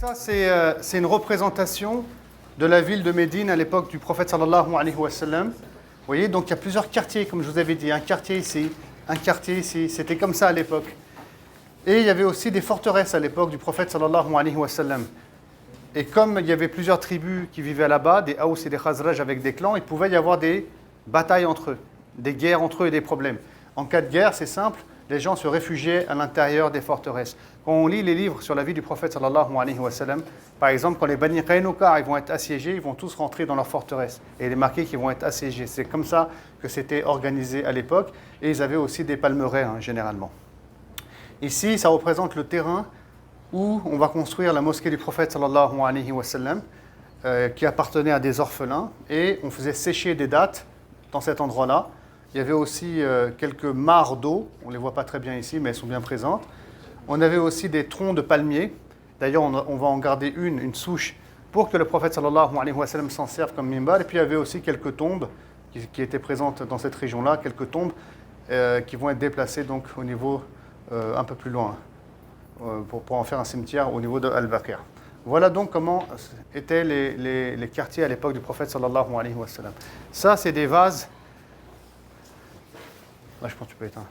Ça, c'est une représentation de la ville de Médine à l'époque du prophète sallallahu alayhi wa sallam. Vous voyez, donc il y a plusieurs quartiers, comme je vous avais dit, un quartier ici, un quartier ici. C'était comme ça à l'époque. Et il y avait aussi des forteresses à l'époque du prophète sallallahu alayhi wa sallam. Et comme il y avait plusieurs tribus qui vivaient là-bas, des Haous et des Khazraj avec des clans, il pouvait y avoir des batailles entre eux, des guerres entre eux et des problèmes. En cas de guerre, c'est simple, les gens se réfugiaient à l'intérieur des forteresses. Quand on lit les livres sur la vie du prophète sallallahu alayhi wa sallam, par exemple, quand les Bani Qaynuqa vont être assiégés, ils vont tous rentrer dans leur forteresse. Et il est marqué qu'ils vont être assiégés. C'est comme ça que c'était organisé à l'époque. Et ils avaient aussi des palmeraies, généralement. Ici, ça représente le terrain où on va construire la mosquée du prophète sallallahu alayhi wa sallam, qui appartenait à des orphelins. Et on faisait sécher des dattes dans cet endroit-là. Il y avait aussi quelques mares d'eau, on ne les voit pas très bien ici, mais elles sont bien présentes. On avait aussi des troncs de palmiers. D'ailleurs, on va en garder une souche, pour que le prophète sallallahu alayhi wa sallam s'en serve comme mimbar. Et puis il y avait aussi quelques tombes qui étaient présentes dans cette région-là, quelques tombes qui vont être déplacées donc, au niveau un peu plus loin, pour en faire un cimetière au niveau de Al-Baqir. Voilà donc comment étaient les quartiers à l'époque du prophète sallallahu alayhi wa sallam. Ça, c'est des vases. Là, je pense que tu peux éteindre.